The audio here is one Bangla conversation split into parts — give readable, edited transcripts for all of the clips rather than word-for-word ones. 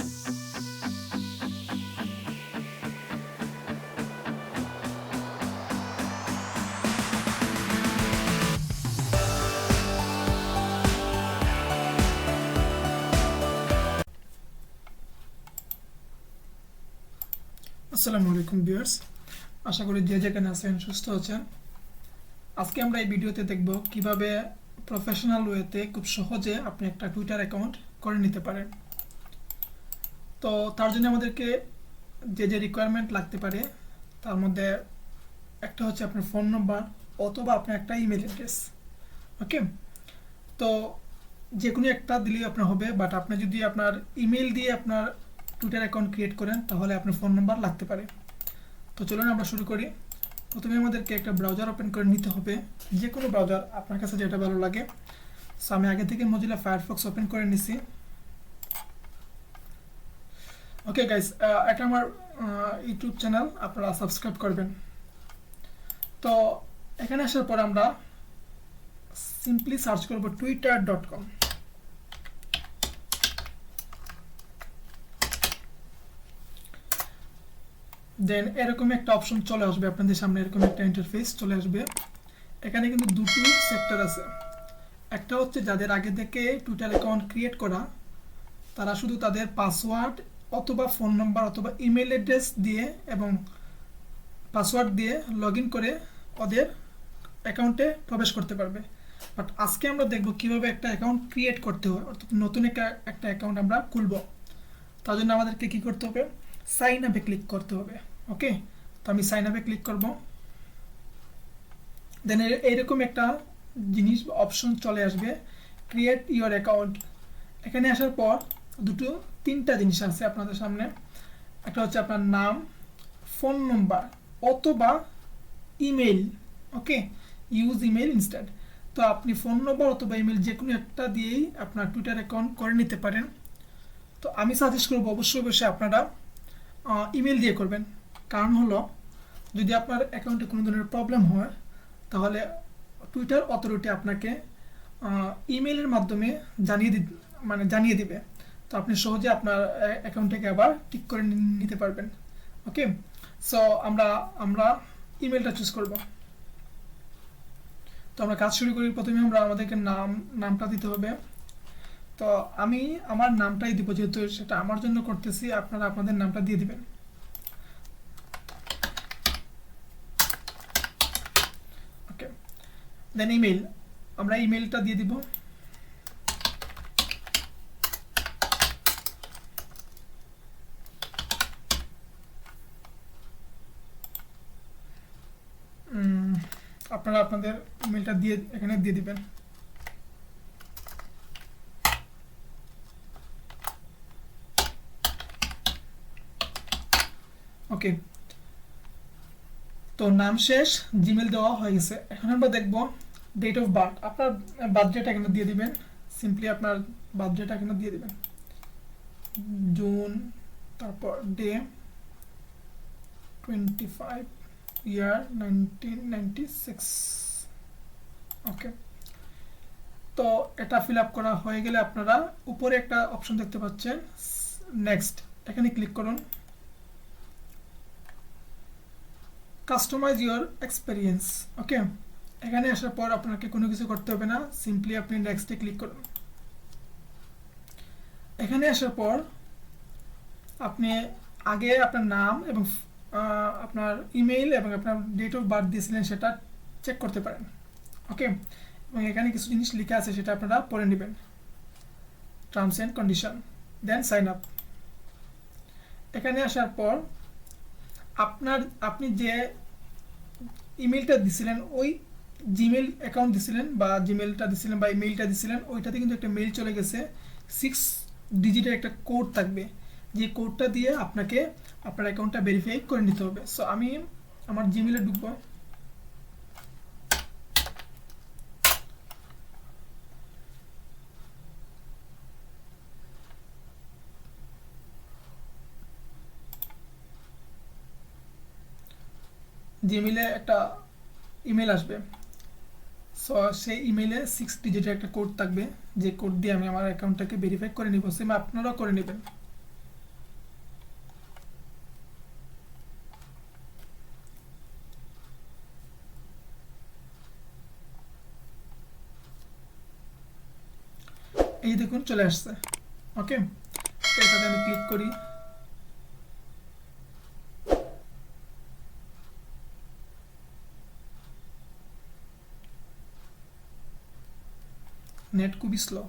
আসসালামু আলাইকুম ভিউয়ার্স, আশা করি যে যেখানে আছেন সুস্থ আছেন। আজকে আমরা এই ভিডিওতে দেখব কিভাবে প্রফেশনাল ওয়েতে খুব সহজে আপনি একটা টুইটার অ্যাকাউন্ট করে নিতে পারেন। তো তার জন্য আমাদেরকে যে রিকোয়ারমেন্ট লাগতে পারে তার মধ্যে একটা হচ্ছে আপনার ফোন নম্বর অথবা আপনার একটা ইমেল অ্যাড্রেস। ওকে, তো যে কোনো একটা দিলেই আপনার হবে, বাট আপনি যদি আপনার ইমেল দিয়ে আপনার টুইটার অ্যাকাউন্ট ক্রিয়েট করেন তাহলে আপনার ফোন নাম্বার লাগতে পারে। তো চলুন আমরা শুরু করি। প্রথমে আমাদেরকে একটা ব্রাউজার ওপেন করে নিতে হবে, যে কোনো ব্রাউজার আপনার কাছে যেটা ভালো লাগে। সো আমি আগে থেকে মজিলা ফায়ারফক্স ওপেন করে নিছি। ওকে গাইস, এটা আমার ইউটিউব চ্যানেল, আপনারা সাবস্ক্রাইব করবেন। তো এখানে আসার পর আমরা সিম্পলি সার্চ করব twitter.com। দেন এরকম একটা অপশন চলে আসবে আপনাদের সামনে, এরকম একটা ইন্টারফেস চলে আসবে। এখানে কিন্তু দুটো সেক্টর আছে। একটা হচ্ছে যাদের আগে থেকে টুইটার অ্যাকাউন্ট ক্রিয়েট করা, তারা শুধু তাদের পাসওয়ার্ড অথবা ফোন নাম্বার অথবা ইমেল অ্যাড্রেস দিয়ে এবং পাসওয়ার্ড দিয়ে লগ ইন করে ওদের অ্যাকাউন্টে প্রবেশ করতে পারবে। বাট আজকে আমরা দেখব কিভাবে একটা অ্যাকাউন্ট ক্রিয়েট করতে হয়, অর্থাৎ নতুন একটা অ্যাকাউন্ট আমরা খুলব। তার জন্য আমাদেরকে কি করতে হবে, সাইন আপে ক্লিক করতে হবে। ওকে, তো আমি সাইন আপে ক্লিক করব। দেন এইরকম একটা জিনিস অপশন চলে আসবে, ক্রিয়েট ইওর অ্যাকাউন্ট। এখানে আসার পর তিনটা জিনিস আছে আপনাদের সামনে। একটা হচ্ছে আপনার নাম, ফোন নম্বর অথবা ইমেল। ওকে, ইউজ ইমেল ইনস্ট্যান্ট। তো আপনি ফোন নম্বর অথবা ইমেল যে কোনো একটা দিয়েই আপনার টুইটার অ্যাকাউন্ট করে নিতে পারেন। তো আমি সাজেস্ট করবো অবশ্যই আপনারা ইমেল দিয়ে করবেন। কারণ হলো, যদি আপনার অ্যাকাউন্টে কোনো ধরনের প্রবলেম হয় তাহলে টুইটার অথরিটি আপনাকে ইমেলের মাধ্যমে জানিয়ে দিবে। তো আপনি সহজে আপনার অ্যাকাউন্টটাকে আবার ঠিক করে নিতে পারবেন। ওকে, সো আমরা ইমেলটা চুজ করব। তো আমরা কাজ শুরু করি। প্রথমে আমাদেরকে নামটা দিতে হবে। তো আমি আমার নামটাই দিব, যেহেতু সেটা আমার জন্য করতেছি, আপনারা আপনাদের নামটা দিয়ে দিবেন। ওকে, দেন ইমেল, আমরা ইমেলটা দিয়ে দিব। আপনারা আপনাদের ইমেলটা দিয়ে এখানে দিয়ে দিবেন। ওকে, তো নাম শেষ, জিমেল দেওয়া হয়ে গেছে। এখন আমরা দেখব ডেট অফ বার্থ। আপনার বার্থডেটা এখানে দিয়ে দিবেন। সিম্পলি আপনার বার্থডেটা এখানে দিয়ে দিবেন, জুন, তারপর ডে 25, ইয়ার 1996। ওকে, তো এটা ফিল আপ করা হয়ে গেলে আপনারা উপরে একটা অপশন দেখতে পাচ্ছেন, নেক্সট, এখানে ক্লিক করুন। Customise your experience. ওকে, এখানে আসার পর আপনাকে কোনো কিছু করতে হবে না, সিম্পলি আপনি নেক্সটে ক্লিক করুন। এখানে আসার পর আপনি আগে আপনার নাম এবং আপনার ইমেইল এবং আপনার ডেট অফ বার্থ দিয়েছিলেন সেটা চেক করতে পারেন। ওকে, এবং এখানে কিছু জিনিস লেখা আছে সেটা আপনারা পড়ে নেবেন, terms and condition. Then sign up. এখানে আসার পর আপনি যে ইমেলটা দিছিলেন, ওই জিমেল অ্যাকাউন্ট দিছিলেন বা জিমেলটা দিছিলেন বা ইমেলটা দিছিলেন, ওইটাতে কিন্তু একটা মেল চলে গেছে, 6 ডিজিটের একটা কোড থাকবে, যে কোডটা দিয়ে আপনাকে আপনার অ্যাকাউন্টটা ভেরিফাই করে নিতে হবে। সো আমি আমার জিমেলে ঢুকবো। জিমেলে একটা ইমেল আসবে। সো সেই ইমেলে 6 ডিজিটের একটা কোড থাকবে, যে কোড দিয়ে আমি আমার অ্যাকাউন্টটাকে ভেরিফাই করে নিব। সেম আপনারাও করে নেবেন। এই দেখুন চলে আসছে। ওকে, এটাতে আমি ক্লিক করি। নেট খুবই স্লো।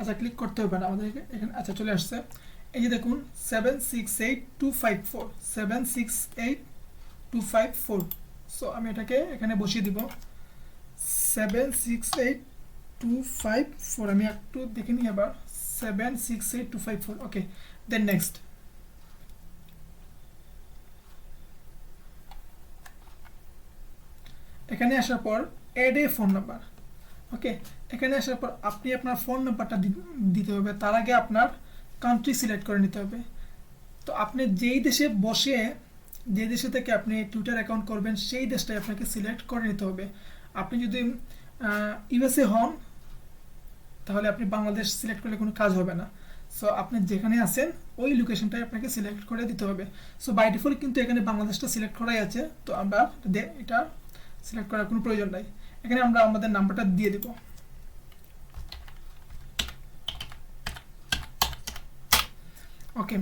আচ্ছা, ক্লিক করতে হবে না আমাদেরকে এখানে। আচ্ছা, চলে আসছে। এই যে দেখুন 7682554, 7682554। সো আমি এটাকে এখানে বসিয়ে দিব 7682554। আমি একটু দেখে নিই আবার, 7682554। ওকে, দেন নেক্সট। এখানে আসার পর অ্যাড এ ফোন নাম্বার। ওকে, এখানে আসার পর আপনি আপনার ফোন নাম্বারটা দিতে হবে। তার আগে আপনার কান্ট্রি সিলেক্ট করে নিতে হবে। তো আপনি যেই দেশে বসে, যে দেশে থেকে আপনি টুইটার অ্যাকাউন্ট করবেন, সেই দেশটাই আপনাকে সিলেক্ট করে নিতে হবে। আপনি যদি ইউএসএ হন, তাহলে আপনি বাংলাদেশ সিলেক্ট করলে কোনো কাজ হবে না। সো আপনি যেখানে আছেন ওই লোকেশনটাই আপনাকে সিলেক্ট করে দিতে হবে। সো বাই ডিফল্ট কিন্তু এখানে বাংলাদেশটা সিলেক্ট করাই আছে, তো আমরা এটা সিলেক্ট করার কোনো প্রয়োজন নাই। এখানে আমরা আমাদের নাম্বারটা দিয়ে দেব। ওকে,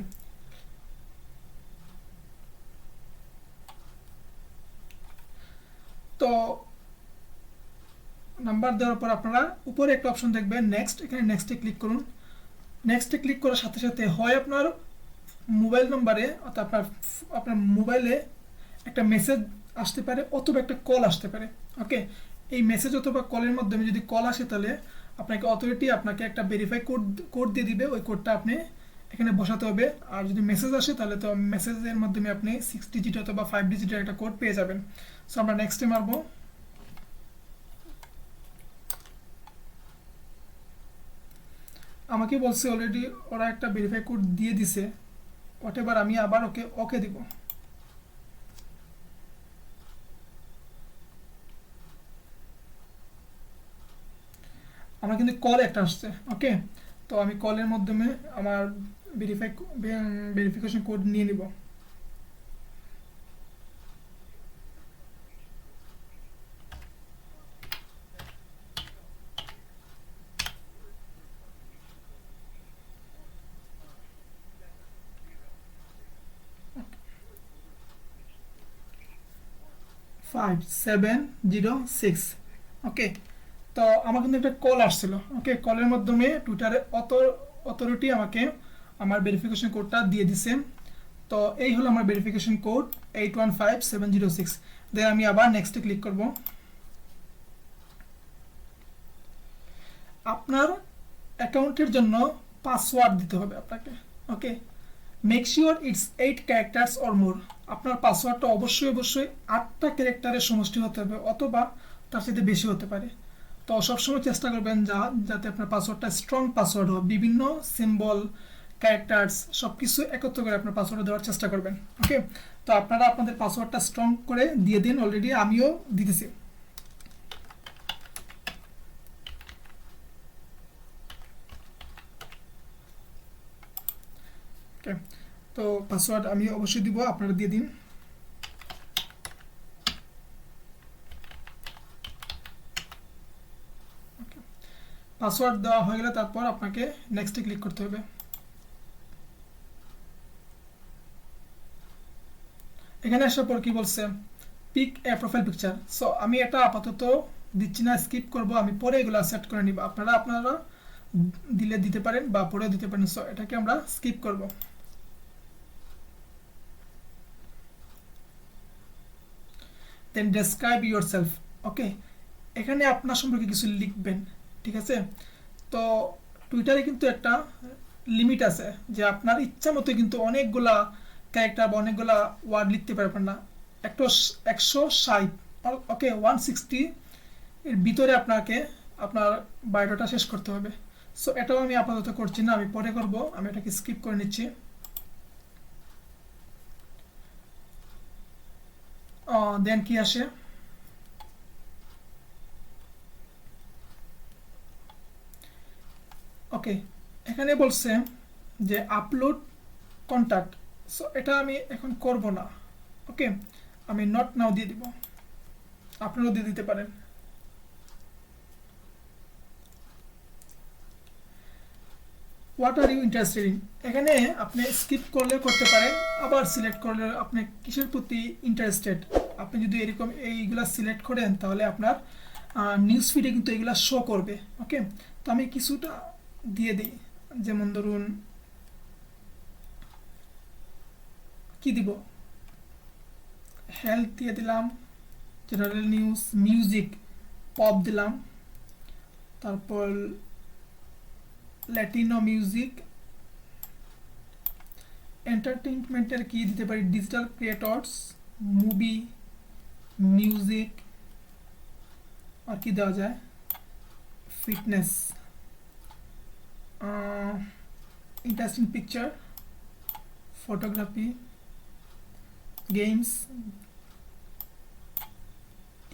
তো নাম্বার দেওয়ার পর আপনারা উপরে একটা অপশন দেখবেন নেক্সট, এখানে নেক্সটে ক্লিক করুন। নেক্সটে ক্লিক করার সাথে সাথে হয় আপনার মোবাইল নম্বরে অর্থাৎ আপনার আপনার মোবাইলে একটা মেসেজ আসতে পারে অথবা একটা কল আসতে পারে। ওকে, এই মেসেজ অথবা কলের মাধ্যমে যদি কল আসে, তাহলে আপনাকে অথরিটি আপনাকে একটা ভেরিফাই কোড দিয়ে দিবে। ওই কোডটা আপনি এখানে বসাতে হবে। আর যদি মেসেজ আসে, তাহলে তো মেসেজের মাধ্যমে আপনি 6 ডিজিট অথবা 5 ডিজিটের একটা কোড পেয়ে যাবেন। সো আমরা নেক্সটে মারবো। আমাকে বলছে অলরেডি ওরা একটা ভেরিফাই কোড দিয়ে দিছে, হোয়াটএভার। আমি আবার ওকে ওকে দিব। আমার কিন্তু কল একটা আসছে। ওকে, তো আমি কলের মাধ্যমে আমার ভেরিফিকেশন কোড নিয়ে নিব। 5706। ওকে, তো আমার কিন্তু একটা কল আসছিল। ওকে, কলের মাধ্যমে টুইটারে অথরিটি আমাকে আমার ভেরিফিকেশন কোডটা দিয়ে দিছে। তো এই হলো আমার ভেরিফিকেশন কোড 815706। দেন আমি আবার নেক্সটে ক্লিক করব। আপনার অ্যাকাউন্টের জন্য পাসওয়ার্ড দিতে হবে আপনাকে। Okay, make sure it's 8 characters or more. আপনার পাসওয়ার্ডটা অবশ্যই অবশ্যই 8টা ক্যারেক্টারের সমষ্টি হতে হবে, অথবা তার সাথে বেশি হতে পারে। তো সবসময় চেষ্টা করবেন যাতে আপনার পাসওয়ার্ডটা স্ট্রং পাসওয়ার্ড হয়। বিভিন্ন সিম্বল, ক্যারেক্টার্স সব কিছু একত্র করে আপনার পাসওয়ার্ডে দেওয়ার চেষ্টা করবেন। ওকে, তো আপনারা আপনাদের পাসওয়ার্ডটা স্ট্রং করে দিয়ে দিন। অলরেডি আমিও দিতেছি। ওকে, তো পাসওয়ার্ড আমি অবশ্যই দিব, আপনারা দিয়ে দিন। পাসওয়ার্ড দেওয়া হয়ে গেলে তারপর আপনাকে নেক্সটে ক্লিক করতে হবে। এখানে আসার পর কি বলছে, pick a profile picture. So আমি এটা আপাতত দিচ্ছি না, স্কিপ করব। আমি পরে এগুলো সেট করে নিব। আপনারা দিলে দিতে পারেন বা পরেও দিতে পারেন। সো এটাকে আমরা স্কিপ করব। দেন ডেসক্রাইব ইউর সেলফ। ওকে, এখানে আপনার সম্পর্কে কিছু লিখবেন। ঠিক আছে, তো টুইটারে কিন্তু একটা লিমিট আছে যে আপনার ইচ্ছা মতো কিন্তু অনেকগুলা ক্যারেক্টার বা অনেকগুলা ওয়ার্ড লিখতে পারবেন না। একটা 160, ওকে 160 এর ভিতরে আপনাকে আপনার বায়োডাটা শেষ করতে হবে। সো এটাও আমি আপাতত করছি না, আমি পরে করব। আমি এটাকে স্কিপ করে নিচ্ছি। দেন কি আসে, ওকে, এখানে বলছে যে আপলোড কন্ট্যাক্ট। সো এটা আমি এখন করব না। ওকে, আমি নট নাও দিয়ে দিব। আপনারাও দিয়ে দিতে পারেন। What are you interested in, এখানে আপনি স্কিপ করলে করতে পারেন, আবার সিলেক্ট করলে আপনি কিসের প্রতি ইন্টারেস্টেড। আপনি যদি এরকম এইগুলা সিলেক্ট করেন তাহলে আপনার নিউজ ফিডে কিন্তু এগুলা শো করবে। ওকে, তো আমি কিছুটা দিয়ে দিই, যেমন ধরুন কি দিব, হেলথ দিয়ে দিলাম, জেনারেল নিউজ, মিউজিক, পপ দিলাম, তারপর ল্যাটিনো মিউজিক, এন্টারটেইনমেন্টের কি দিতে পারি, ডিজিটাল ক্রিয়েটরস, মুভি, মিউজিক, আর কি দেওয়া যায়, fitness, interesting picture, photography, games,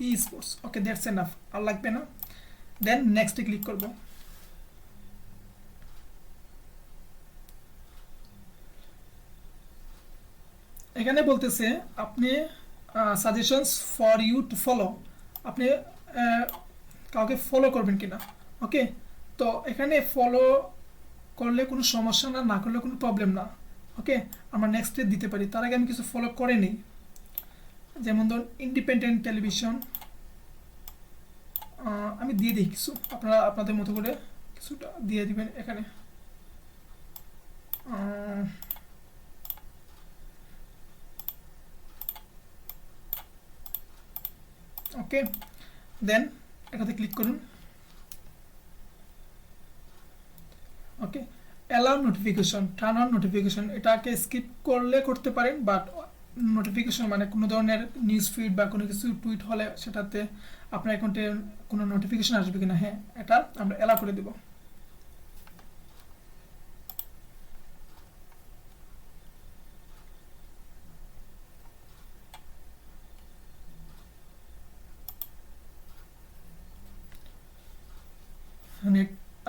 e sports. Okay, that's enough, আর লাগবে না। দেন নেক্সটে ক্লিক করব। এখানে বলতেছে আপনি suggestions for you to follow, আপনি কাউকে ফলো করবেন কিনা। ওকে, তো এখানে ফলো করলে কোনো সমস্যা না, না করলে কোনো প্রবলেম না। ওকে, আমরা নেক্সটে দিতে পারি। তার আগে আমি কিছু ফলো করে নিই, যেমন ধরুন ইন্ডিপেন্ডেন্ট টেলিভিশন, আমি দিয়ে দিই কিছু, আপনারা আপনাদের মতো করে কিছুটা দিয়ে দিবেন এখানে। ওকে, দেন এটাতে ক্লিক করুন। Okay, allow notification, turn on notification, এটাকে স্কিপ করলে করতে পারেন, বাট নোটিফিকেশন মানে কোনো ধরনের নিউজ ফিড বা কোনো কিছু টুইট হলে সেটাতে আপনার অ্যাকাউন্টে কোনো নোটিফিকেশন আসবে কিনা, হ্যাঁ এটা আমরা অ্যালাউ করে দেব।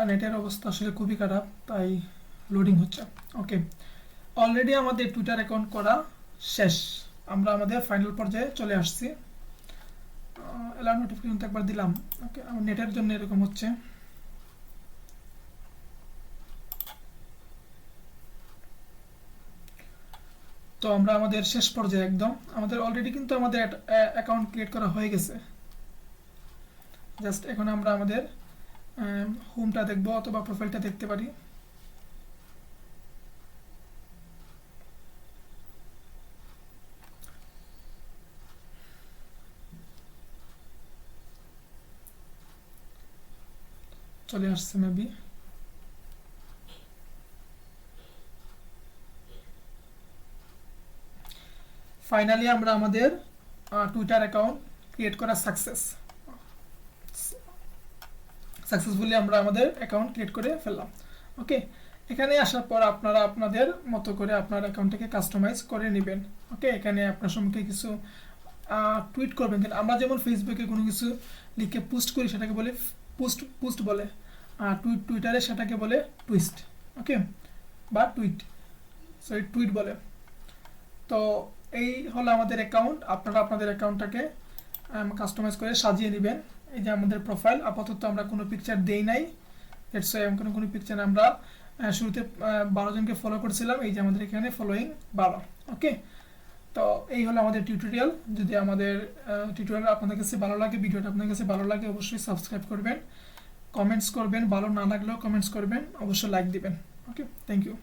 নেটের অবস্থা আসলে খুবই খারাপ, তাই লোডিং হচ্ছে। ওকে, অলরেডি আমাদের টুইটার অ্যাকাউন্ট করা শেষ, আমরা আমাদের ফাইনাল পর্যায়ে চলে আসছি। অ্যালার্ম নোটিফিকেশন তো একবার দিলাম। ওকে, আমার নেটের জন্য এরকম হচ্ছে। তো আমরা আমাদের শেষ পর্যায়ে একদম, আমাদের অলরেডি কিন্তু আমাদের অ্যাকাউন্ট ক্রিয়েট করা হয়ে গেছে। জাস্ট এখন আমরা আমাদের হোমটা দেখবো অথবা প্রোফাইলটা দেখতে পারি। চলে আসছে মেবি। ফাইনালি আমরা আমাদের টুইটার অ্যাকাউন্ট ক্রিয়েট করা সাকসেসফুলি আমরা আমাদের অ্যাকাউন্ট ক্রিয়েট করে ফেললাম। ওকে, এখানে আসার পর আপনারা আপনাদের মতো করে আপনার অ্যাকাউন্টটাকে কাস্টমাইজ করে নেবেন। ওকে, এখানে আপনার সম্মুখে কিছু টুইট করবেন, কিন্তু আমরা যেমন ফেসবুকে কোনো কিছু লিখে পোস্ট করি সেটাকে বলে পোস্ট বলে, টুইটারে সেটাকে বলে টুইস্ট। ওকে, বা টুইট বলে। তো এই হলো আমাদের অ্যাকাউন্ট, আপনারা আপনাদের অ্যাকাউন্টটাকে কাস্টমাইজ করে সাজিয়ে নেবেন। এই যে আমাদের প্রোফাইল, আপাতত আমরা কোনো পিকচার দেই নাই, দ্যাটস ওয়াই কোনো পিকচার আমরা শুরুতে 12 জনকে ফলো করেছিলাম, এই যে আমাদের এখানে ফলোয়িং 12। ওকে, তো এই হলো আমাদের টিউটোরিয়াল। যদি আমাদের টিউটোরিয়াল আপনাদের কাছে ভালো লাগে, ভিডিওটা আপনার কাছে ভালো লাগে, অবশ্যই সাবস্ক্রাইব করবেন, কমেন্টস করবেন, ভালো না লাগলেও কমেন্টস করবেন, অবশ্যই লাইক দিবেন। ওকে, থ্যাংক ইউ।